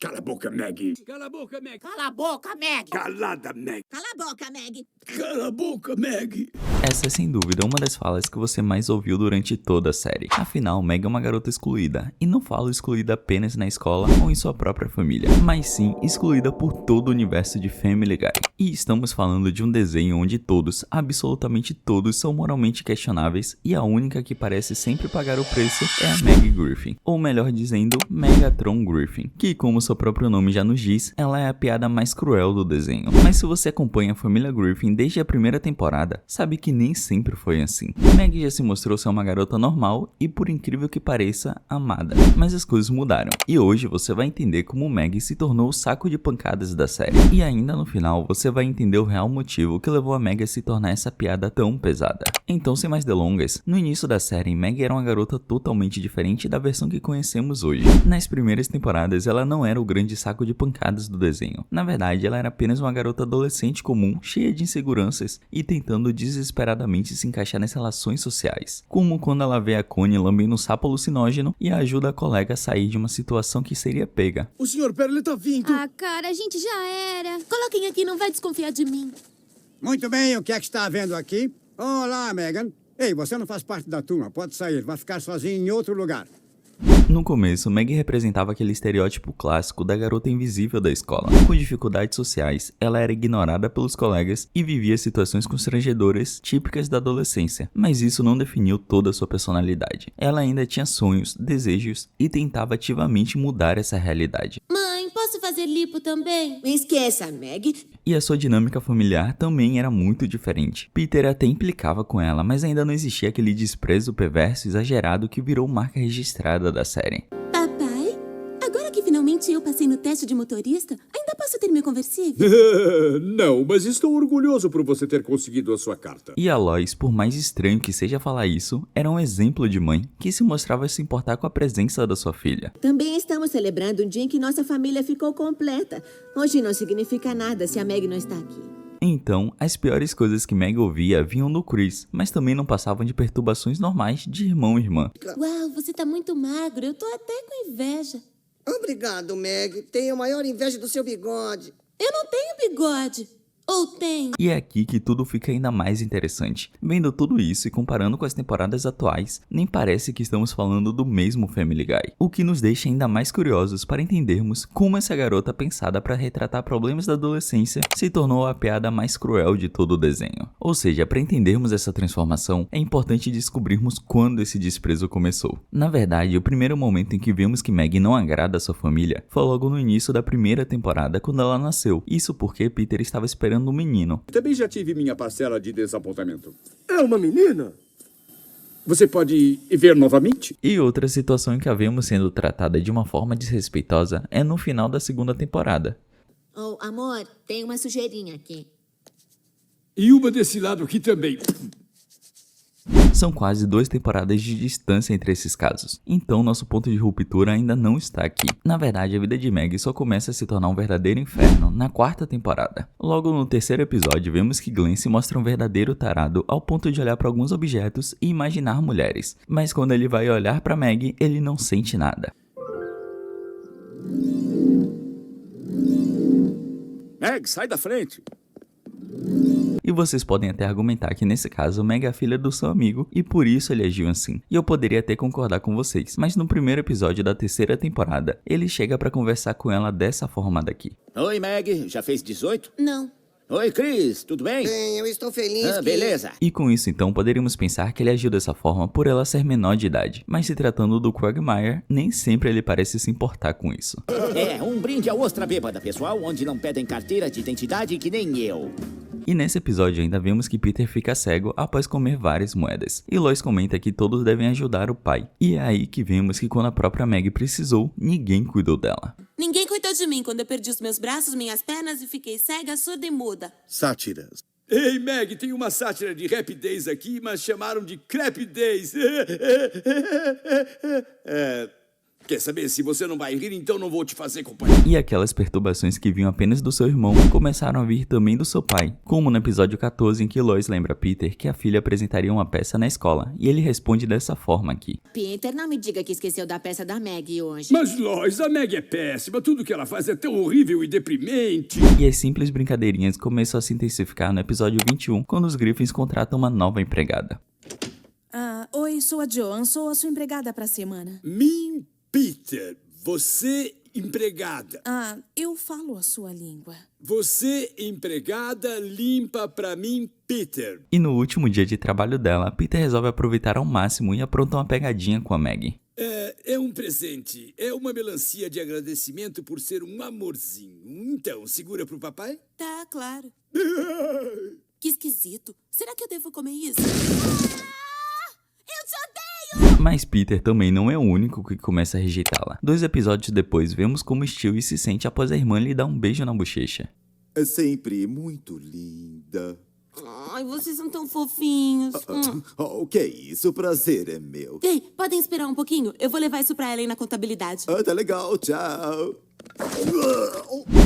Cala a boca, Maggie. Cala a boca, Maggie. Cala a boca, Meg! Calada, Maggie. Cala a boca, Meg! Cala a boca, Maggie. Essa é sem dúvida uma das falas que você mais ouviu durante toda a série. Afinal, Meg é uma garota excluída, e não falo excluída apenas na escola ou em sua própria família, mas sim excluída por todo o universo de Family Guy. E estamos falando de um desenho onde todos, absolutamente todos, são moralmente questionáveis e a única que parece sempre pagar o preço é a Meg Griffin, ou melhor dizendo, Megatron Griffin, que como seu próprio nome já nos diz, ela é a piada mais cruel do desenho. Mas se você acompanha a família Griffin desde a primeira temporada, sabe que nem sempre foi assim. Meg já se mostrou ser uma garota normal e, por incrível que pareça, amada. Mas as coisas mudaram, e hoje você vai entender como Meg se tornou o saco de pancadas da série. E ainda no final, você vai entender o real motivo que levou a Meg a se tornar essa piada tão pesada. Então, sem mais delongas, no início da série, Meg era uma garota totalmente diferente da versão que conhecemos hoje. Nas primeiras temporadas, ela não era o grande saco de pancadas do desenho. Na verdade, ela era apenas uma garota adolescente comum, cheia de inseguranças e tentando desesperadamente se encaixar nas relações sociais. Como quando ela vê a Connie lambendo um sapo alucinógeno e ajuda a colega a sair de uma situação que seria pega. O Sr. Perle tá vindo. Ah, cara, a gente já era. Coloquem aqui, não vai desconfiar de mim. Muito bem, o que é que está havendo aqui? Olá, Megan. Ei, você não faz parte da turma, pode sair, vai ficar sozinho em outro lugar. No começo, Meg representava aquele estereótipo clássico da garota invisível da escola. Com dificuldades sociais, ela era ignorada pelos colegas e vivia situações constrangedoras típicas da adolescência, mas isso não definiu toda a sua personalidade. Ela ainda tinha sonhos, desejos e tentava ativamente mudar essa realidade. Mãe, posso fazer lipo também? Não esqueça, Meg. E a sua dinâmica familiar também era muito diferente. Peter até implicava com ela, mas ainda não existia aquele desprezo perverso e exagerado que virou marca registrada da série. Papai, agora que finalmente eu passei no teste de motorista, ainda posso ter meu conversível? Não, mas estou orgulhoso por você ter conseguido a sua carta. E a Lois, por mais estranho que seja falar isso, era um exemplo de mãe que se mostrava se importar com a presença da sua filha. Também estamos celebrando um dia em que nossa família ficou completa. Hoje não significa nada se a Meg não está aqui. Então, as piores coisas que Meg ouvia vinham do Chris, mas também não passavam de perturbações normais de irmão e irmã. Uau, você tá muito magro, eu tô até com inveja. Obrigado, Meg. Tenho a maior inveja do seu bigode. Eu não tenho bigode. Ou tenho? E é aqui que tudo fica ainda mais interessante. Vendo tudo isso e comparando com as temporadas atuais, nem parece que estamos falando do mesmo Family Guy. O que nos deixa ainda mais curiosos para entendermos como essa garota pensada para retratar problemas da adolescência se tornou a piada mais cruel de todo o desenho. Ou seja, para entendermos essa transformação, é importante descobrirmos quando esse desprezo começou. Na verdade, o primeiro momento em que vemos que Meg não agrada a sua família foi logo no início da primeira temporada, quando ela nasceu. Isso porque Peter estava esperando um menino. Também já tive minha parcela de desapontamento. É uma menina? Você pode ver novamente? E outra situação em que a vemos sendo tratada de uma forma desrespeitosa é no final da segunda temporada. Oh, amor, tem uma sujeirinha aqui. E uma desse lado aqui também. São quase 2 temporadas de distância entre esses casos, então nosso ponto de ruptura ainda não está aqui. Na verdade, a vida de Meg só começa a se tornar um verdadeiro inferno na 4ª temporada. Logo no 3º episódio, vemos que Glenn se mostra um verdadeiro tarado ao ponto de olhar para alguns objetos e imaginar mulheres, mas quando ele vai olhar para Meg, ele não sente nada. Meg, sai da frente. E vocês podem até argumentar que nesse caso Meg é a filha do seu amigo e por isso ele agiu assim. E eu poderia até concordar com vocês, mas no primeiro episódio da 3ª temporada, ele chega pra conversar com ela dessa forma daqui. Oi, Meg. Já fez 18? Não. Oi, Chris. Tudo bem? Bem, eu estou feliz que... Beleza. E com isso então poderíamos pensar que ele agiu dessa forma por ela ser menor de idade. Mas se tratando do Quagmire, nem sempre ele parece se importar com isso. É, um brinde à ostra bêbada, pessoal, onde não pedem carteira de identidade que nem eu. E nesse episódio ainda vemos que Peter fica cego após comer várias moedas. E Lois comenta que todos devem ajudar o pai. E é aí que vemos que quando a própria Meg precisou, ninguém cuidou dela. Ninguém cuidou de mim quando eu perdi os meus braços, minhas pernas e fiquei cega, surda e muda. Sátiras. Ei, Meg, tem uma sátira de Rap Days aqui, mas chamaram de Crap Days. Quer saber? Se você não vai rir, então não vou te fazer companhia. E aquelas perturbações que vinham apenas do seu irmão começaram a vir também do seu pai, como no episódio 14 em que Lois lembra a Peter que a filha apresentaria uma peça na escola, e ele responde dessa forma aqui. Peter, não me diga que esqueceu da peça da Maggie hoje. Mas, Lois, a Meg é péssima. Tudo que ela faz é tão horrível e deprimente. E as simples brincadeirinhas começam a se intensificar no episódio 21, quando os Griffins contratam uma nova empregada. Oi, sou a Joan, sou a sua empregada pra semana. Peter, você empregada. Eu falo a sua língua. Você empregada limpa pra mim, Peter. E no último dia de trabalho dela, Peter resolve aproveitar ao máximo e apronta uma pegadinha com a Maggie. É um presente. É uma melancia de agradecimento por ser um amorzinho. Então, segura pro papai? Tá, claro. Que esquisito. Será que eu devo comer isso? Eu te odeio! Mas Peter também não é o único que começa a rejeitá-la. 2 episódios depois, vemos como Stewie se sente após a irmã lhe dar um beijo na bochecha. É sempre muito linda. Ai, vocês são tão fofinhos. O que é isso? O prazer é meu. Ei, podem esperar um pouquinho? Eu vou levar isso pra Ellen na contabilidade. Tá legal, tchau.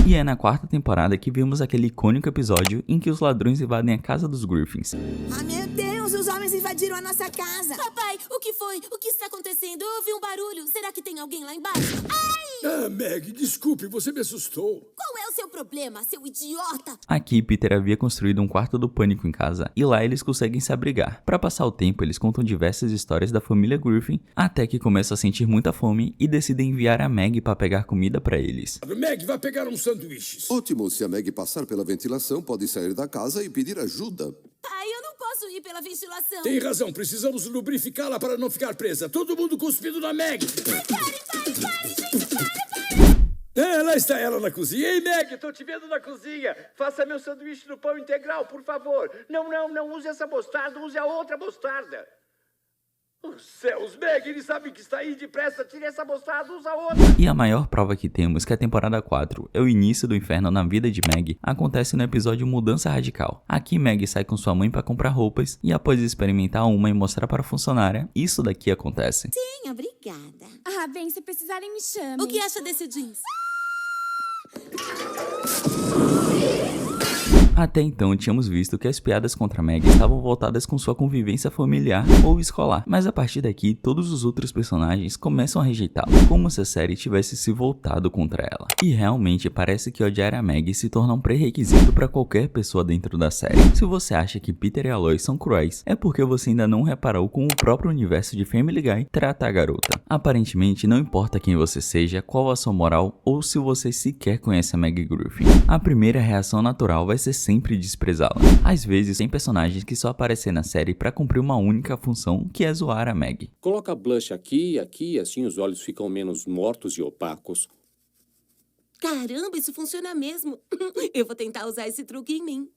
E é na 4ª temporada que vimos aquele icônico episódio em que os ladrões invadem a casa dos Griffins. Meu Deus, os homens invadiram a nossa casa. Papai, o que foi? O que está acontecendo? Eu ouvi um barulho. Será que tem alguém lá embaixo? Ai! Meg, desculpe, você me assustou. Qual é o seu problema, seu idiota? Aqui, Peter havia construído um quarto do pânico em casa, e lá eles conseguem se abrigar. Para passar o tempo, eles contam diversas histórias da família Griffin, até que começam a sentir muita fome e decidem enviar a Maggie para pegar comida para eles. Meg, vai pegar uns sanduíches. Ótimo, se a Maggie passar pela ventilação, pode sair da casa e pedir ajuda. Pai, eu não posso ir pela ventilação. Tem razão, precisamos lubrificá-la para não ficar presa. Todo mundo cuspindo na Meg. Ai, parem, gente, para! Lá está ela na cozinha. Ei, Meg, tô te vendo na cozinha. Faça meu sanduíche no pão integral, por favor. Não use essa mostarda, use a outra mostarda. Os céus, Meg, eles sabem que está aí, depressa, tire essa mostarda, usa outra. E a maior prova que temos que a temporada 4 é o início do inferno na vida de Meg, acontece no episódio Mudança Radical. Aqui Meg sai com sua mãe para comprar roupas e após experimentar uma e mostrar para a funcionária, isso daqui acontece. Sim, obrigada. Bem, se precisarem me chamem. O que acha desse jeans? Até então tínhamos visto que as piadas contra Meg estavam voltadas com sua convivência familiar ou escolar, mas a partir daqui todos os outros personagens começam a rejeitá-la, como se a série tivesse se voltado contra ela. E realmente parece que odiar a Meg se torna um pré-requisito para qualquer pessoa dentro da série. Se você acha que Peter e a Lois são cruéis, é porque você ainda não reparou como o próprio universo de Family Guy trata a garota. Aparentemente não importa quem você seja, qual a sua moral ou se você sequer conhece a Maggie Griffin. A primeira reação natural vai ser sempre desprezá-la. Às vezes tem personagens que só aparecem na série para cumprir uma única função, que é zoar a Maggie. Coloca blush aqui e aqui, assim os olhos ficam menos mortos e opacos. Caramba, isso funciona mesmo. Eu vou tentar usar esse truque em mim.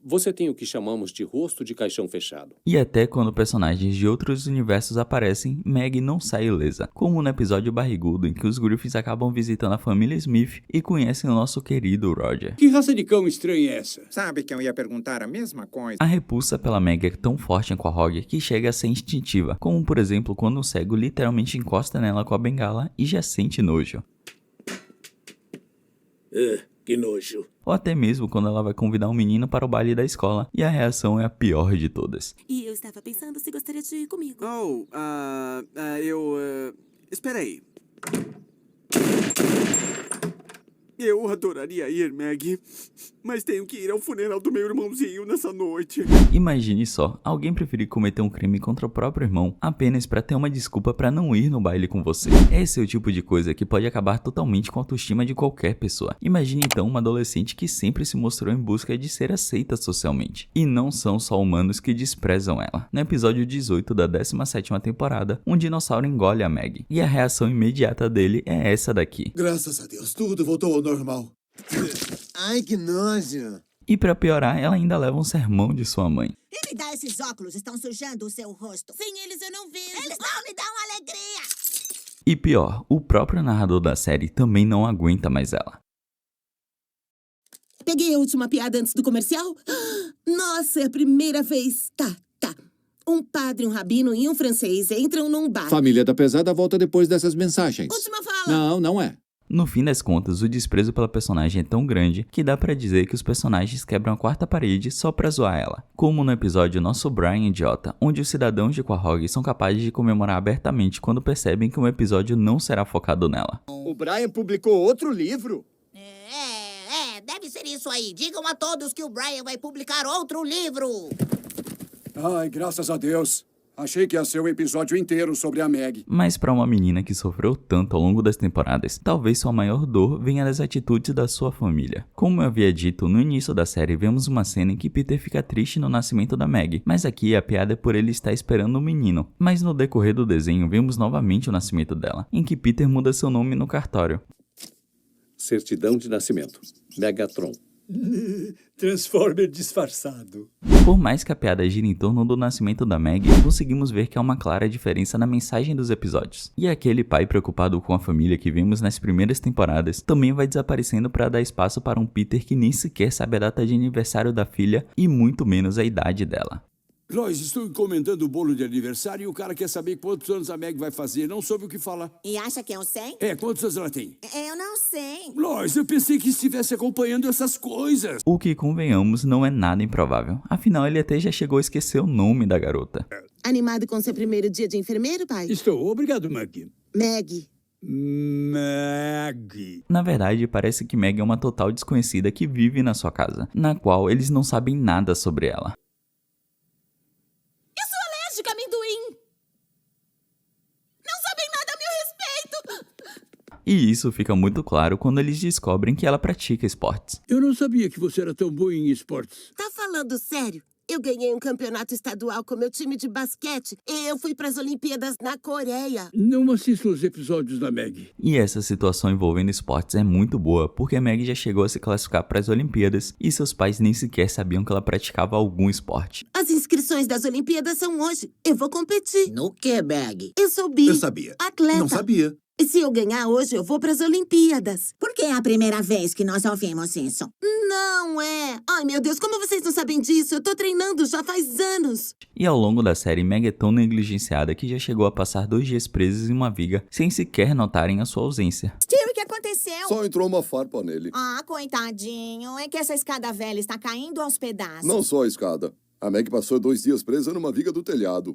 Você tem o que chamamos de rosto de caixão fechado. E até quando personagens de outros universos aparecem, Maggie não sai ilesa, como no episódio barrigudo em que os Griffins acabam visitando a família Smith e conhecem o nosso querido Roger. Que raça de cão estranha é essa? Sabe que eu ia perguntar a mesma coisa. A repulsa pela Maggie é tão forte com a Roger que chega a ser instintiva, como por exemplo quando um cego literalmente encosta nela com a bengala e já sente nojo. Que nojo. Ou até mesmo quando ela vai convidar um menino para o baile da escola e a reação é a pior de todas. E eu estava pensando se gostaria de ir comigo. Espera aí. Eu adoraria ir, Maggie, mas tenho que ir ao funeral do meu irmãozinho nessa noite. Imagine só, alguém preferir cometer um crime contra o próprio irmão apenas para ter uma desculpa para não ir no baile com você. Esse é o tipo de coisa que pode acabar totalmente com a autoestima de qualquer pessoa. Imagine então uma adolescente que sempre se mostrou em busca de ser aceita socialmente. E não são só humanos que desprezam ela. No episódio 18 da 17ª temporada, um dinossauro engole a Maggie. E a reação imediata dele é essa daqui. Graças a Deus, tudo voltou ao normal. Ai, que nojo. E pra piorar, ela ainda leva um sermão de sua mãe. E me dá esses óculos, estão sujando o seu rosto. Sem eles eu não vejo. Eles não me dão alegria. E pior, o próprio narrador da série também não aguenta mais ela. Peguei a última piada antes do comercial? Nossa, é a primeira vez. Tá. Um padre, um rabino e um francês entram num bar. Família da Pesada volta depois dessas mensagens. Última fala. Não, não é. No fim das contas, o desprezo pela personagem é tão grande que dá pra dizer que os personagens quebram a quarta parede só pra zoar ela. Como no episódio Nosso Brian Idiota, onde os cidadãos de Quahog são capazes de comemorar abertamente quando percebem que um episódio não será focado nela. O Brian publicou outro livro? Deve ser isso aí. Digam a todos que o Brian vai publicar outro livro. Ai, graças a Deus. Achei que ia ser um episódio inteiro sobre a Meg. Mas pra uma menina que sofreu tanto ao longo das temporadas, talvez sua maior dor venha das atitudes da sua família. Como eu havia dito, no início da série vemos uma cena em que Peter fica triste no nascimento da Meg, mas aqui a piada é por ele estar esperando um menino. Mas no decorrer do desenho vemos novamente o nascimento dela, em que Peter muda seu nome no cartório. Certidão de nascimento. Megatron. Transformer disfarçado. Por mais que a piada gira em torno do nascimento da Meg, conseguimos ver que há uma clara diferença na mensagem dos episódios. E aquele pai preocupado com a família que vimos nas primeiras temporadas também vai desaparecendo para dar espaço para um Peter que nem sequer sabe a data de aniversário da filha e muito menos a idade dela. Lois, estou encomendando o bolo de aniversário e o cara quer saber quantos anos a Meg vai fazer. Não soube o que falar. E acha que eu sei? Quantos anos ela tem? Eu não sei. Lois, eu pensei que estivesse acompanhando essas coisas. O que, convenhamos, não é nada improvável. Afinal, ele até já chegou a esquecer o nome da garota. Animado com seu primeiro dia de enfermeiro, pai? Estou. Obrigado, Meg. Meg. Meg. Na verdade, parece que Meg é uma total desconhecida que vive na sua casa, na qual eles não sabem nada sobre ela. De amendoim. Não sabem nada a meu respeito. E isso fica muito claro quando eles descobrem que ela pratica esportes. Eu não sabia que você era tão boa em esportes. Tá falando sério? Eu ganhei um campeonato estadual com meu time de basquete e eu fui para as Olimpíadas na Coreia. Não assisto os episódios da Meg. E essa situação envolvendo esportes é muito boa, porque a Meg já chegou a se classificar para as Olimpíadas e seus pais nem sequer sabiam que ela praticava algum esporte. As inscrições das Olimpíadas são hoje. Eu vou competir. No que, Meg? Eu sou bi. Eu sabia. Atleta. Não sabia. E se eu ganhar hoje, eu vou para as Olimpíadas. Por que é a primeira vez que nós ouvimos isso? Não é. Ai, meu Deus, como vocês não sabem disso? Eu tô treinando já faz anos. E ao longo da série, Meg é tão negligenciada que já chegou a passar 2 dias presos em uma viga, sem sequer notarem a sua ausência. Tio, o que aconteceu? Só entrou uma farpa nele. Ah, coitadinho. É que essa escada velha está caindo aos pedaços. Não só a escada. A Meg passou 2 dias presa numa viga do telhado.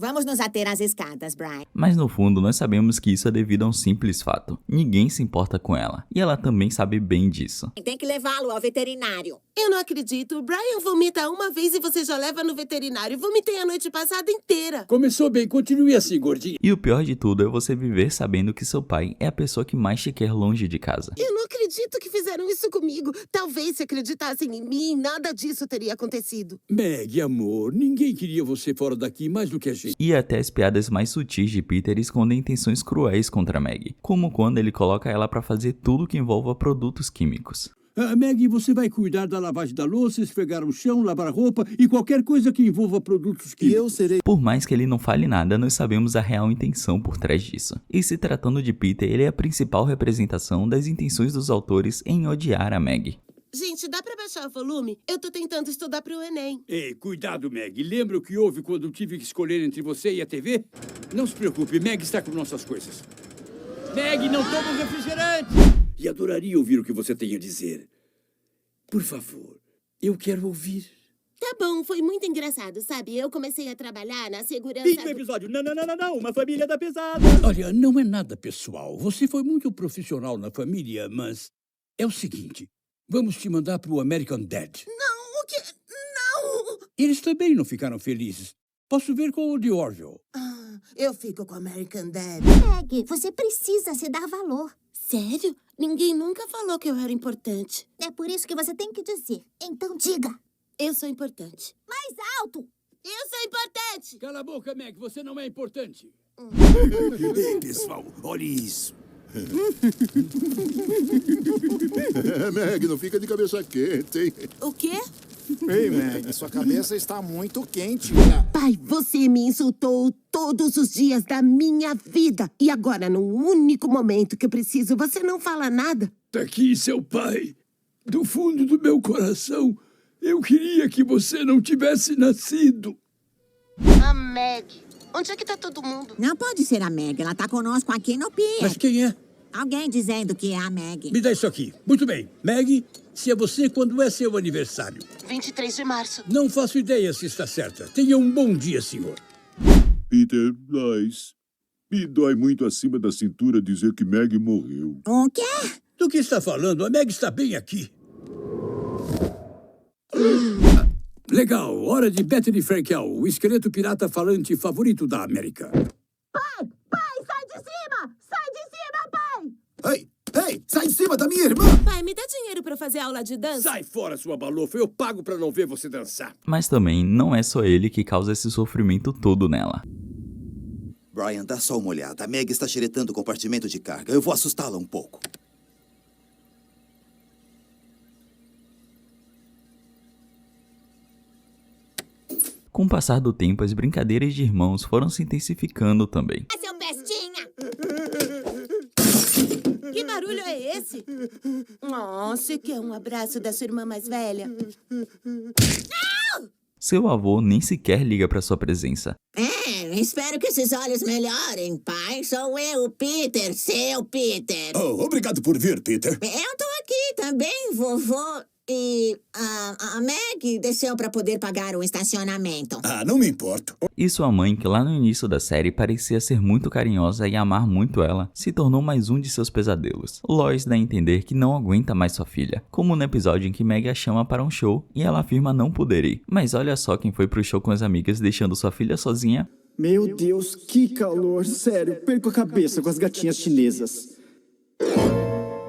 Vamos nos ater às escadas, Brian. Mas no fundo, nós sabemos que isso é devido a um simples fato. Ninguém se importa com ela. E ela também sabe bem disso. Tem que levá-lo ao veterinário. Eu não acredito. O Brian vomita uma vez e você já leva no veterinário. Vomitei a noite passada inteira. Começou bem, continue assim, gordinha. E o pior de tudo é você viver sabendo que seu pai é a pessoa que mais te quer longe de casa. Eu não acredito que fizeram isso comigo. Talvez se acreditassem em mim, nada disso teria acontecido. Meg, amor, ninguém queria você fora daqui mais do que a gente. E até as piadas mais sutis de Peter escondem intenções cruéis contra Meg, como quando ele coloca ela pra fazer tudo que envolva produtos químicos. Meg, você vai cuidar da lavagem da louça, esfregar o chão, lavar a roupa e qualquer coisa que envolva produtos químicos. E eu serei... Por mais que ele não fale nada, nós sabemos a real intenção por trás disso. E se tratando de Peter, ele é a principal representação das intenções dos autores em odiar a Meg. Gente, dá pra baixar o volume? Eu tô tentando estudar pro Enem. Ei, cuidado, Meg. Lembra o que houve quando tive que escolher entre você e a TV? Não se preocupe, Meg está com nossas coisas. Meg, não toma refrigerante! E adoraria ouvir o que você tem a dizer. Por favor, eu quero ouvir. Tá bom, foi muito engraçado, sabe? Eu comecei a trabalhar na segurança... Fim do episódio. Não, uma família da pesada. Olha, não é nada pessoal. Você foi muito profissional na família, mas é o seguinte. Vamos te mandar pro American Dad. Não, o quê? Não! Eles também não ficaram felizes. Posso ver com o de Orville. Eu fico com o American Dad. Meg, você precisa se dar valor. Sério? Ninguém nunca falou que eu era importante. É por isso que você tem que dizer. Então diga. Eu sou importante. Mais alto! Eu sou importante! Cala a boca, Meg. Você não é importante. Ei, pessoal, olhe isso. Meg, não fica de cabeça quente, hein? O quê? Ei, Meg, sua cabeça está muito quente. Pai, você me insultou todos os dias da minha vida. E agora, num único momento que eu preciso, você não fala nada? Tá aqui, seu pai. Do fundo do meu coração, Eu queria que você não tivesse nascido. A Meg. Onde é que tá todo mundo? Não pode ser a Meg. Ela tá conosco aqui no pier. Mas quem é? Alguém dizendo que é a Meg. Me dá isso aqui. Muito bem. Meg, se é você, quando é seu aniversário? 23 de março. Não faço ideia se está certa. Tenha um bom dia, senhor. Peter, Lois, me dói muito acima da cintura dizer que Meg morreu. O quê? Do que está falando? A Meg está bem aqui. Legal. Hora de Bethany Frankel, o esqueleto pirata falante favorito da América. Pai! Pai, sai de cima! Sai de cima, pai! Ei! Ei! Sai de cima da minha irmã! Pai, me dá dinheiro pra fazer aula de dança? Sai fora, sua balofa. Eu pago pra não ver você dançar. Mas também não é só ele que causa esse sofrimento todo nela. Brian, dá só uma olhada. A Meg está xeretando o compartimento de carga. Eu vou assustá-la um pouco. Com o passar do tempo, as brincadeiras de irmãos foram se intensificando também. Seu bestinha! Que barulho é esse? Oh, você quer um abraço da sua irmã mais velha? Seu avô nem sequer liga para sua presença. Espero que esses olhos melhorem, pai. Sou eu, Peter, seu Peter. Oh, obrigado por vir, Peter. Eu tô aqui também, vovô. E a Meg desceu pra poder pagar o estacionamento. Ah, não me importo. E sua mãe, que lá no início da série parecia ser muito carinhosa e amar muito ela, se tornou mais um de seus pesadelos. Lois dá a entender que não aguenta mais sua filha, como no episódio em que Meg a chama para um show e ela afirma não poder ir. Mas olha só quem foi pro show com as amigas deixando sua filha sozinha. Meu Deus, que calor. Sério, perco a cabeça com as gatinhas chinesas.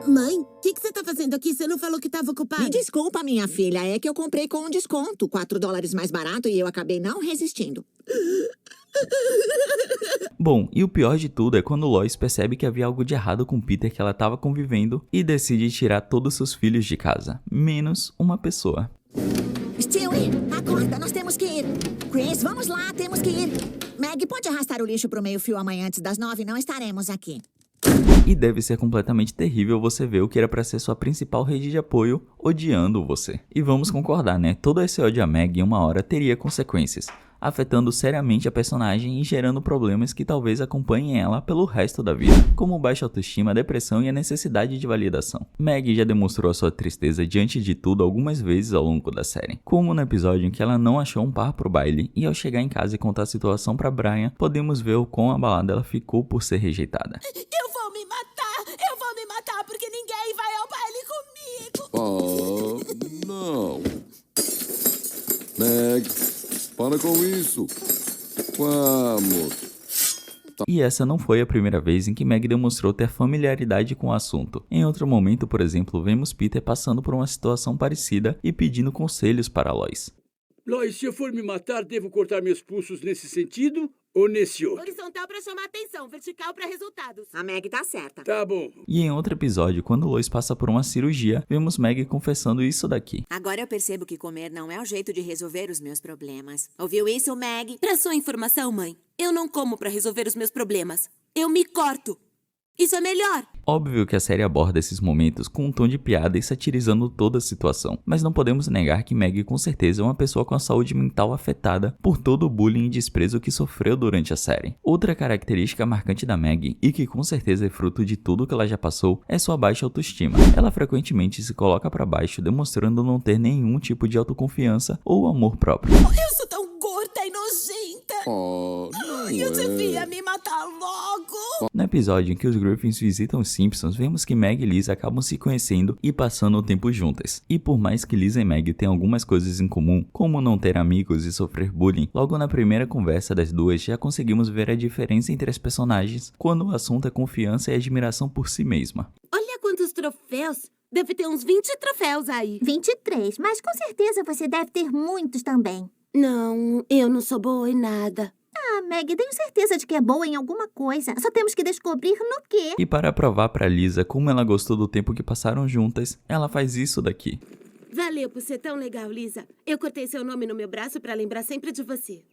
Mãe, o que você tá fazendo aqui? Você não falou que estava ocupada? Me desculpa, minha filha. É que eu comprei com um desconto. $4 mais barato e eu acabei não resistindo. Bom, e o pior de tudo é quando Lois percebe que havia algo de errado com Peter que ela estava convivendo e decide tirar todos seus filhos de casa, menos uma pessoa. Stewie, acorda, nós temos que ir. Chris, vamos lá, temos que ir. Meg, pode arrastar o lixo pro meio-fio amanhã antes das 9? Não estaremos aqui. E deve ser completamente terrível você ver o que era pra ser sua principal rede de apoio odiando você. E vamos concordar, né? Todo esse ódio a Meg em uma hora teria consequências, afetando seriamente a personagem e gerando problemas que talvez acompanhem ela pelo resto da vida, como baixa autoestima, depressão e a necessidade de validação. Meg já demonstrou a sua tristeza diante de tudo algumas vezes ao longo da série, como no episódio em que ela não achou um par pro baile e ao chegar em casa e contar a situação pra Brian, podemos ver o quão abalada ela ficou por ser rejeitada. Eu vou me matar porque ninguém vai ao baile comigo! Ah, não. Meg, para com isso. Vamos. E essa não foi a primeira vez em que Meg demonstrou ter familiaridade com o assunto. Em outro momento, por exemplo, vemos Peter passando por uma situação parecida e pedindo conselhos para Lois. Lois, se eu for me matar, devo cortar meus pulsos nesse sentido ou nesse outro? Horizontal pra chamar atenção, vertical pra resultados. A Meg tá certa. Tá bom. E em outro episódio, quando Lois passa por uma cirurgia, vemos Meg confessando isso daqui. Agora eu percebo que comer não é o jeito de resolver os meus problemas. Ouviu isso, Meg? Pra sua informação, mãe, eu não como pra resolver os meus problemas. Eu me corto. Isso é melhor. Óbvio que a série aborda esses momentos com um tom de piada e satirizando toda a situação, mas não podemos negar que Meg com certeza é uma pessoa com a saúde mental afetada por todo o bullying e desprezo que sofreu durante a série. Outra característica marcante da Meg, e que com certeza é fruto de tudo que ela já passou, é sua baixa autoestima. Ela frequentemente se coloca pra baixo, demonstrando não ter nenhum tipo de autoconfiança ou amor próprio. Eu sou tão gorda e nojenta. Oh, não Eu devia me matar logo. No episódio em que os Griffins visitam os Simpsons, vemos que Meg e Lisa acabam se conhecendo e passando o tempo juntas. E por mais que Lisa e Meg tenham algumas coisas em comum, como não ter amigos e sofrer bullying, logo na primeira conversa das duas já conseguimos ver a diferença entre as personagens quando o assunto é confiança e admiração por si mesma. Olha quantos troféus. Deve ter uns 20 troféus aí. 23, mas com certeza você deve ter muitos também. Não, eu não sou boa em nada. Ah, Meg, tenho certeza de que é boa em alguma coisa. Só temos que descobrir no quê. E para provar pra Lisa como ela gostou do tempo que passaram juntas, ela faz isso daqui. Valeu por ser tão legal, Lisa. Eu cortei seu nome no meu braço pra lembrar sempre de você.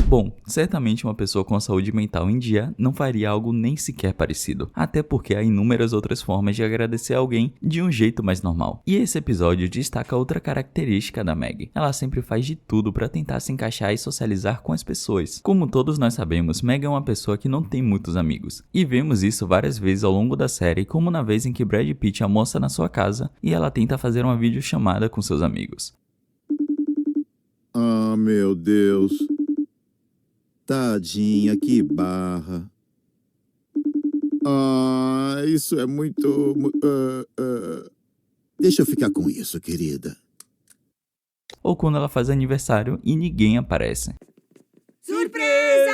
Bom, certamente uma pessoa com a saúde mental em dia não faria algo nem sequer parecido, até porque há inúmeras outras formas de agradecer alguém de um jeito mais normal. E esse episódio destaca outra característica da Meg. Ela sempre faz de tudo para tentar se encaixar e socializar com as pessoas. Como todos nós sabemos, Meg é uma pessoa que não tem muitos amigos. E vemos isso várias vezes ao longo da série, como na vez em que Brad Pitt almoça na sua casa e ela tenta fazer uma videochamada com seus amigos. Ah, meu Deus. Tadinha, que barra. Ah, isso é muito... Deixa eu ficar com isso, querida. Ou quando ela faz aniversário e ninguém aparece. Surpresa!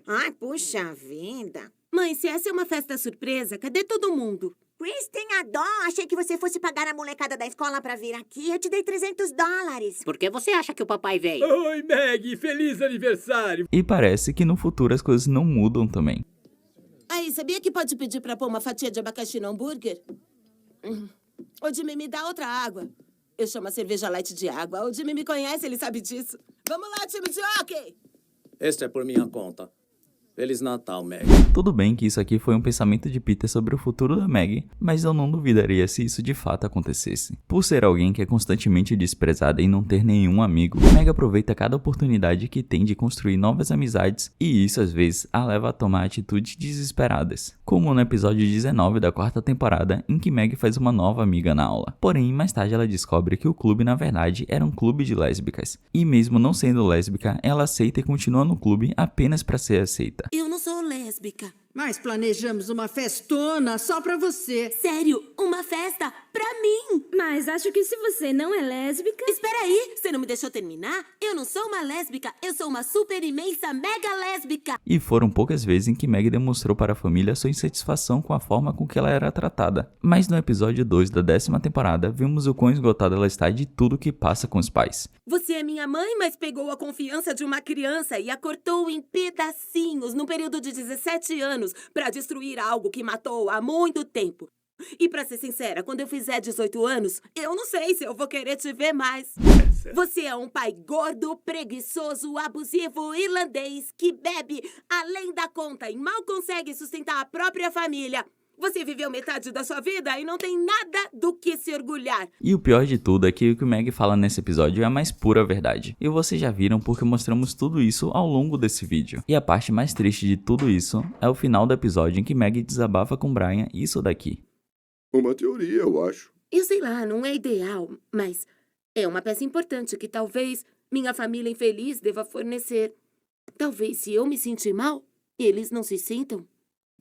Ai, puxa vida. Mãe, se essa é uma festa surpresa, cadê todo mundo? Chris, tenha dó. Achei que você fosse pagar a molecada da escola pra vir aqui. Eu te dei $300. Por que você acha que o papai veio? Oi, Meg, feliz aniversário. E parece que no futuro as coisas não mudam também. Aí, sabia que pode pedir pra pôr uma fatia de abacaxi no hambúrguer? O Jimmy me dá outra água. Eu chamo a cerveja light de água. O Jimmy me conhece, ele sabe disso. Vamos lá, time de hockey! Este é por minha conta. Feliz Natal, Meg. Tudo bem que isso aqui foi um pensamento de Peter sobre o futuro da Meg, mas eu não duvidaria se isso de fato acontecesse. Por ser alguém que é constantemente desprezada e não ter nenhum amigo, Meg aproveita cada oportunidade que tem de construir novas amizades e isso às vezes a leva a tomar atitudes desesperadas, como no episódio 19 da 4ª temporada, em que Meg faz uma nova amiga na aula. Porém, mais tarde ela descobre que o clube na verdade era um clube de lésbicas, e mesmo não sendo lésbica, ela aceita e continua no clube apenas para ser aceita. Eu não sou lésbica. Mas planejamos uma festona só pra você. Sério, uma festa pra mim. Mas acho que se você não é lésbica... Espera aí, você não me deixou terminar? Eu não sou uma lésbica, eu sou uma super imensa mega lésbica. E foram poucas vezes em que Meg demonstrou para a família sua insatisfação com a forma com que ela era tratada. Mas no episódio 2 da 10ª temporada, vimos o quão esgotada ela está de tudo que passa com os pais. Você é minha mãe, mas pegou a confiança de uma criança e a cortou em pedacinhos num período de 17 anos para destruir algo que matou há muito tempo. E pra ser sincera, quando eu fizer 18 anos, eu não sei se eu vou querer te ver mais. Você é um pai gordo, preguiçoso, abusivo, irlandês, que bebe além da conta e mal consegue sustentar a própria família. Você viveu metade da sua vida e não tem nada do que se orgulhar. E o pior de tudo é que o que Meg fala nesse episódio é a mais pura verdade. E vocês já viram porque mostramos tudo isso ao longo desse vídeo. E a parte mais triste de tudo isso é o final do episódio em que Meg desabafa com Brian isso daqui. Uma teoria, eu acho. Eu sei lá, não é ideal, mas é uma peça importante que talvez minha família infeliz deva fornecer. Talvez se eu me sentir mal, eles não se sintam.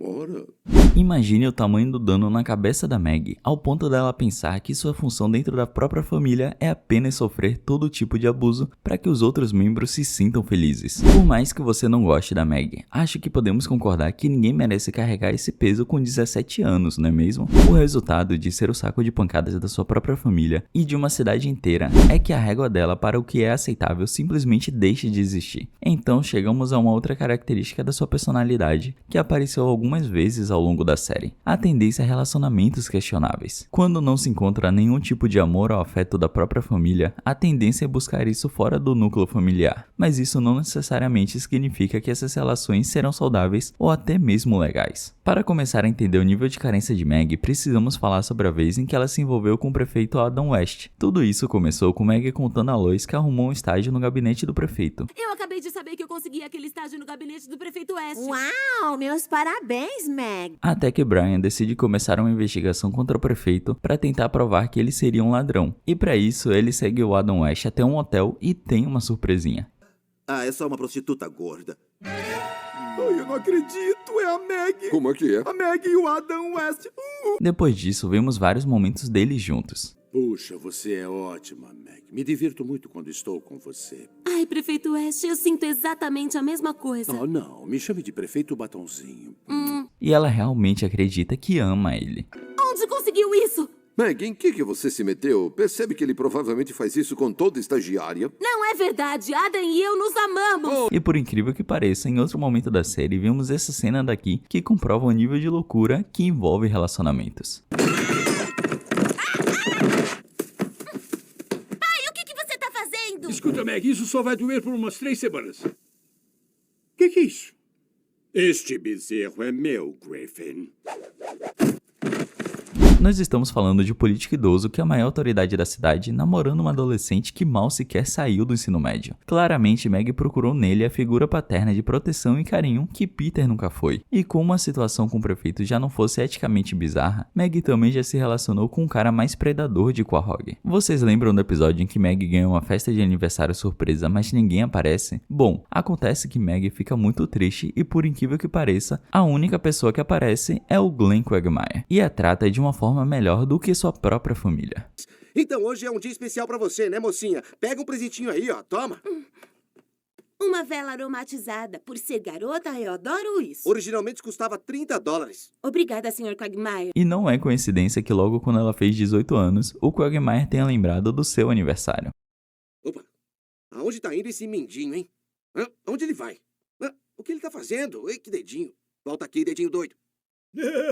Ora. Imagine o tamanho do dano na cabeça da Meg, ao ponto dela pensar que sua função dentro da própria família é apenas sofrer todo tipo de abuso para que os outros membros se sintam felizes. Por mais que você não goste da Meg, acho que podemos concordar que ninguém merece carregar esse peso com 17 anos, não é mesmo? O resultado de ser o saco de pancadas da sua própria família e de uma cidade inteira é que a régua dela para o que é aceitável simplesmente deixe de existir. Então chegamos a uma outra característica da sua personalidade que apareceu algumas vezes ao longo da série, a tendência a relacionamentos questionáveis. Quando não se encontra nenhum tipo de amor ou afeto da própria família, a tendência é buscar isso fora do núcleo familiar, mas isso não necessariamente significa que essas relações serão saudáveis ou até mesmo legais. Para começar a entender o nível de carência de Meg, precisamos falar sobre a vez em que ela se envolveu com o prefeito Adam West. Tudo isso começou com Meg contando a Lois que arrumou um estágio no gabinete do prefeito. Eu acabei de saber que eu consegui aquele estágio no gabinete do prefeito West. Uau, meus parabéns, Meg. Até que Brian decide começar uma investigação contra o prefeito para tentar provar que ele seria um ladrão. E para isso, ele segue o Adam West até um hotel e tem uma surpresinha. Ah, é só uma prostituta gorda. Ai, eu não acredito, é a Meg. Como é que é? A Meg e o Adam West. Depois disso, vemos vários momentos deles juntos. Puxa, você é ótima, Meg. Me divirto muito quando estou com você. Ai, prefeito West, eu sinto exatamente a mesma coisa. Oh, não. Me chame de prefeito Batonzinho. E ela realmente acredita que ama ele. Onde conseguiu isso? Meg, em que você se meteu? Percebe que ele provavelmente faz isso com toda estagiária? Não é verdade. Adam e eu nos amamos. E por incrível que pareça, em outro momento da série, vimos essa cena daqui que comprova o nível de loucura que envolve relacionamentos. Escuta, Meg, isso só vai doer por umas 3 semanas. Que é isso? Este bezerro é meu, Griffin. Nós estamos falando de um político idoso que é a maior autoridade da cidade, namorando uma adolescente que mal sequer saiu do ensino médio. Claramente, Meg procurou nele a figura paterna de proteção e carinho que Peter nunca foi. E como a situação com o prefeito já não fosse eticamente bizarra, Meg também já se relacionou com um cara mais predador de Quahog. Vocês lembram do episódio em que Meg ganha uma festa de aniversário surpresa, mas ninguém aparece? Bom, acontece que Meg fica muito triste e, por incrível que pareça, a única pessoa que aparece é o Glenn Quagmire, e a trata de uma forma melhor do que sua própria família. Então hoje é um dia especial pra você, né, mocinha? Pega um presentinho aí, ó, toma. Uma vela aromatizada. Por ser garota, eu adoro isso. Originalmente custava $30. Obrigada, Sr. Quagmire. E não é coincidência que logo quando ela fez 18 anos, o Quagmire tenha lembrado do seu aniversário. Opa, aonde tá indo esse mindinho, hein? Onde ele vai? O que ele tá fazendo? Ei, que dedinho. Volta aqui, dedinho doido.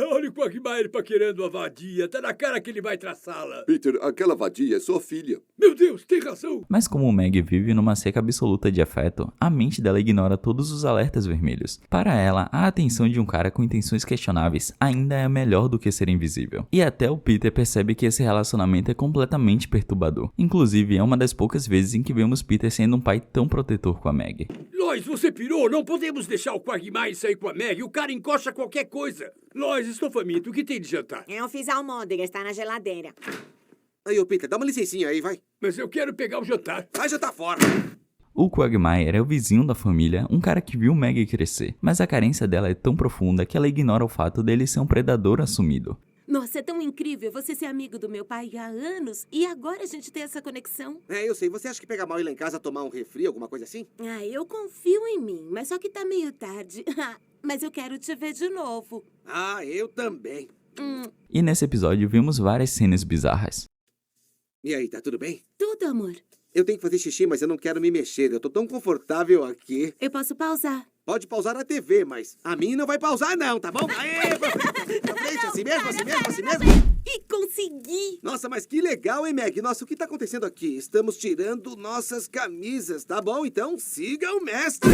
Olha o Quagmire paquerando a vadia. Tá na cara que ele vai traçá-la. Peter, aquela vadia é sua filha. Meu Deus, tem razão. Mas como Meg vive numa seca absoluta de afeto, a mente dela ignora todos os alertas vermelhos. Para ela, a atenção de um cara com intenções questionáveis ainda é melhor do que ser invisível. E até o Peter percebe que esse relacionamento é completamente perturbador. Inclusive, é uma das poucas vezes em que vemos Peter sendo um pai tão protetor com a Meg. Lois, você pirou? Não podemos deixar o Quagmire sair com a Meg. O cara encosta qualquer coisa. Lois, estou faminto. O que tem de jantar? Eu fiz almôndega, está na geladeira. Aí, ô Peter, dá uma licencinha aí, vai. Mas eu quero pegar o jantar. Vai jantar fora. O Quagmire é o vizinho da família, um cara que viu Meg crescer, mas a carência dela é tão profunda que ela ignora o fato dele ser um predador assumido. Nossa, é tão incrível você ser amigo do meu pai há anos e agora a gente tem essa conexão. É, eu sei. Você acha que pega mal ir lá em casa tomar um refri, alguma coisa assim? Ah, eu confio em mim, mas só que tá meio tarde. Mas eu quero te ver de novo. Ah, eu também. E nesse episódio vimos várias cenas bizarras. E aí, tá tudo bem? Tudo, amor. Eu tenho que fazer xixi, mas eu não quero me mexer. Eu tô tão confortável aqui. Eu posso pausar. Pode pausar a TV, mas a mim não vai pausar não, tá bom? Aê, pra frente, assim mesmo, assim mesmo, assim mesmo. E consegui! Nossa, mas que legal, hein, Meg? Nossa, o que tá acontecendo aqui? Estamos tirando nossas camisas, tá bom? Então siga o mestre.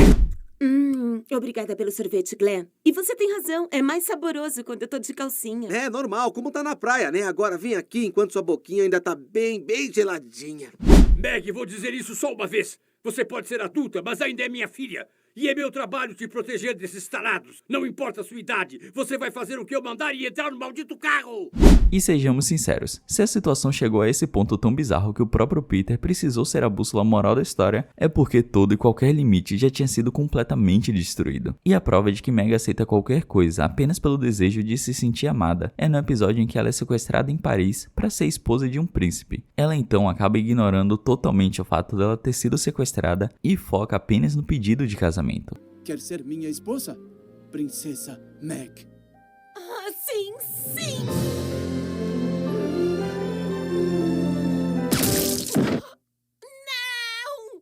Obrigada pelo sorvete, Glenn. E você tem razão, é mais saboroso quando eu tô de calcinha. É normal, como tá na praia, né? Agora vem aqui enquanto sua boquinha ainda tá bem geladinha. Meg, vou dizer isso só uma vez. Você pode ser adulta, mas ainda é minha filha. E é meu trabalho te proteger desses tarados. Não importa a sua idade, você vai fazer o que eu mandar e entrar no maldito carro. E sejamos sinceros, se a situação chegou a esse ponto tão bizarro que o próprio Peter precisou ser a bússola moral da história, é porque todo e qualquer limite já tinha sido completamente destruído. E a prova de que Meg aceita qualquer coisa apenas pelo desejo de se sentir amada é no episódio em que ela é sequestrada em Paris para ser esposa de um príncipe. Ela então acaba ignorando totalmente o fato dela ter sido sequestrada e foca apenas no pedido de casamento. Quer ser minha esposa, Princesa Meg? Ah, sim, sim! Não!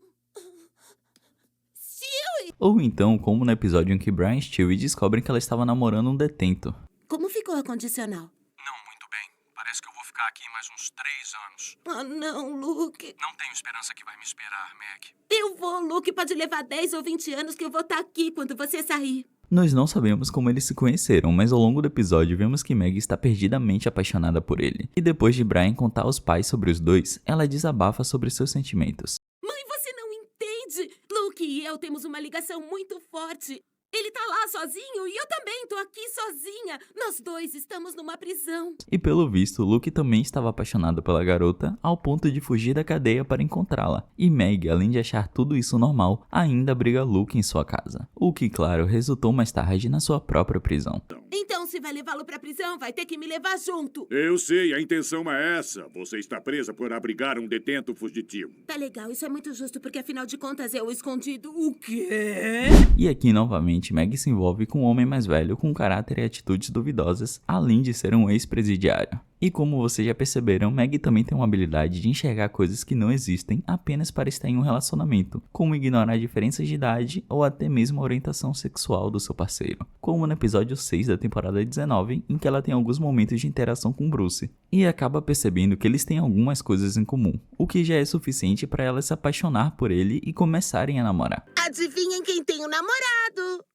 Stewie! Ou então, como no episódio em que Brian e Stewie descobrem que ela estava namorando um detento. Como ficou a condicional? Não muito bem. Parece que eu vou ficar aqui mais uns 3 anos. Ah, não, Luke. Não tenho esperança que vai me esperar, Meg. Eu vou, Luke. Pode levar 10 ou 20 anos que eu vou estar aqui quando você sair. Nós não sabemos como eles se conheceram, mas ao longo do episódio vemos que Meg está perdidamente apaixonada por ele. E depois de Brian contar aos pais sobre os dois, ela desabafa sobre seus sentimentos. Mãe, você não entende! Luke e eu temos uma ligação muito forte. Ele tá lá sozinho e eu também tô aqui sozinha. Nós dois estamos numa prisão. E pelo visto, Luke também estava apaixonado pela garota, ao ponto de fugir da cadeia para encontrá-la. E Meg, além de achar tudo isso normal, ainda abriga Luke em sua casa. O que, claro, resultou mais tarde na sua própria prisão. Então, se vai levá-lo pra prisão, vai ter que me levar junto. Eu sei, a intenção é essa. Você está presa por abrigar um detento fugitivo. Tá legal, isso é muito justo, porque afinal de contas é o escondido. O quê? E aqui, novamente, Meg se envolve com um homem mais velho com caráter e atitudes duvidosas, além de ser um ex-presidiário. E como vocês já perceberam, Meg também tem uma habilidade de enxergar coisas que não existem apenas para estar em um relacionamento, como ignorar diferenças de idade ou até mesmo a orientação sexual do seu parceiro, como no episódio 6 da temporada 19, em que ela tem alguns momentos de interação com Bruce, e acaba percebendo que eles têm algumas coisas em comum, o que já é suficiente para ela se apaixonar por ele e começarem a namorar. Adivinhem quem tem um namorado?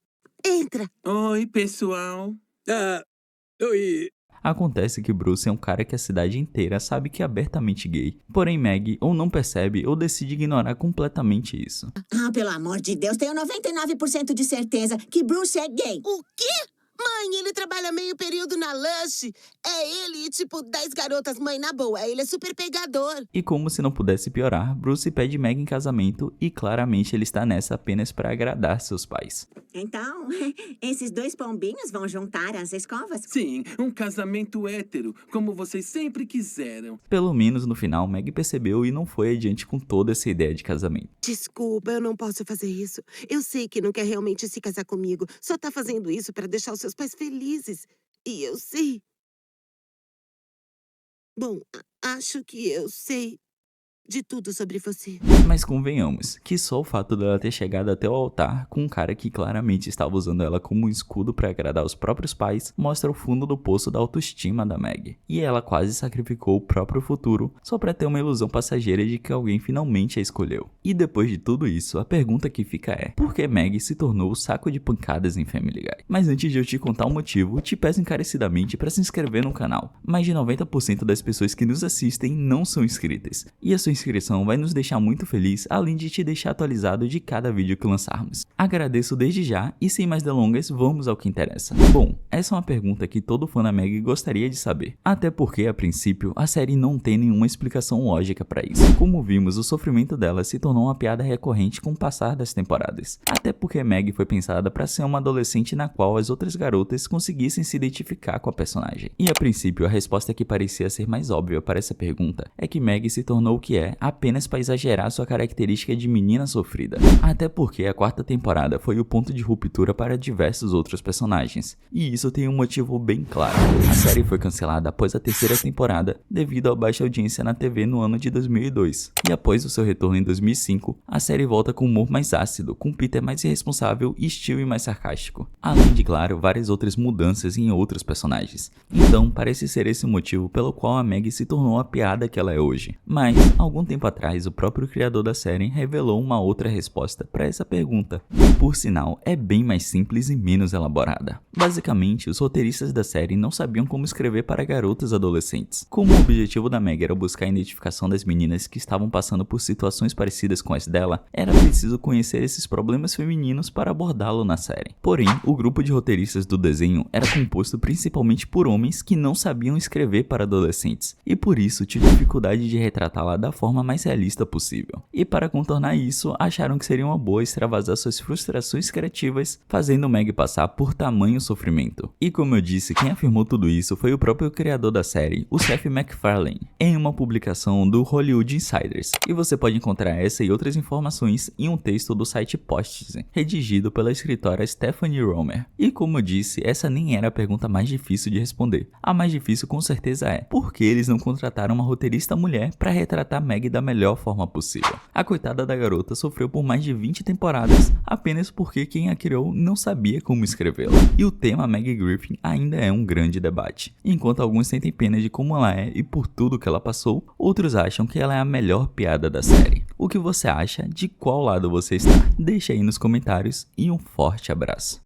Entra. Oi, pessoal. Oi. Acontece que Bruce é um cara que a cidade inteira sabe que é abertamente gay, porém Meg ou não percebe ou decide ignorar completamente isso. Ah, pelo amor de Deus, tenho 99% de certeza que Bruce é gay. O quê? Mãe, ele trabalha meio período na Lush. É ele e tipo 10 garotas, mãe, na boa. Ele é super pegador. E como se não pudesse piorar, Bruce pede Meg em casamento e claramente ele está nessa apenas para agradar seus pais. Então, esses dois pombinhos vão juntar as escovas? Sim, um casamento hétero, como vocês sempre quiseram. Pelo menos no final, Meg percebeu e não foi adiante com toda essa ideia de casamento. Desculpa, eu não posso fazer isso. Eu sei que não quer realmente se casar comigo. Só tá fazendo isso para deixar os seus pais felizes. E eu sei. Bom, acho que eu sei de tudo sobre você. Mas convenhamos, que só o fato dela ter chegado até o altar com um cara que claramente estava usando ela como um escudo para agradar os próprios pais, mostra o fundo do poço da autoestima da Meg. E ela quase sacrificou o próprio futuro só para ter uma ilusão passageira de que alguém finalmente a escolheu. E depois de tudo isso, a pergunta que fica é: por que Meg se tornou o saco de pancadas em Family Guy? Mas antes de eu te contar o motivo, te peço encarecidamente para se inscrever no canal. Mais de 90% das pessoas que nos assistem não são inscritas, e a sua inscrição vai nos deixar muito feliz, além de te deixar atualizado de cada vídeo que lançarmos. Agradeço desde já e sem mais delongas, vamos ao que interessa. Bom, essa é uma pergunta que todo fã da Meg gostaria de saber, até porque a princípio a série não tem nenhuma explicação lógica para isso. Como vimos, o sofrimento dela se tornou uma piada recorrente com o passar das temporadas, até porque Meg foi pensada para ser uma adolescente na qual as outras garotas conseguissem se identificar com a personagem. E a princípio a resposta que parecia ser mais óbvia para essa pergunta é que Meg se tornou o que é apenas para exagerar sua característica de menina sofrida. Até porque a quarta temporada foi o ponto de ruptura para diversos outros personagens, e isso tem um motivo bem claro. A série foi cancelada após a terceira temporada devido à baixa audiência na TV no ano de 2002, e após o seu retorno em 2005, a série volta com humor mais ácido, com Peter mais irresponsável e Stewie mais sarcástico, além de, claro, várias outras mudanças em outros personagens. Então, parece ser esse o motivo pelo qual a Meg se tornou a piada que ela é hoje. Mas, algum tempo atrás, o próprio criador da série revelou uma outra resposta para essa pergunta, que por sinal é bem mais simples e menos elaborada. Basicamente, os roteiristas da série não sabiam como escrever para garotas adolescentes. Como o objetivo da Meg era buscar a identificação das meninas que estavam passando por situações parecidas com as dela, era preciso conhecer esses problemas femininos para abordá-lo na série. Porém, o grupo de roteiristas do desenho era composto principalmente por homens que não sabiam escrever para adolescentes, e por isso tinham dificuldade de retratá-la da forma mais realista possível. E para contornar isso, acharam que seria uma boa extravasar suas frustrações criativas, fazendo Meg passar por tamanho sofrimento. E como eu disse, quem afirmou tudo isso foi o próprio criador da série, o Seth MacFarlane, em uma publicação do Hollywood Insiders. E você pode encontrar essa e outras informações em um texto do site Postz, redigido pela escritora Stephanie Romer. E como eu disse, essa nem era a pergunta mais difícil de responder. A mais difícil com certeza é: por que eles não contrataram uma roteirista mulher para retratar Meg da melhor forma possível? A coitada da garota sofreu por mais de 20 temporadas apenas porque quem a criou não sabia como escrevê-la. E o tema Meg Griffin ainda é um grande debate. Enquanto alguns sentem pena de como ela é e por tudo que ela passou, outros acham que ela é a melhor piada da série. O que você acha? De qual lado você está? Deixa aí nos comentários e um forte abraço.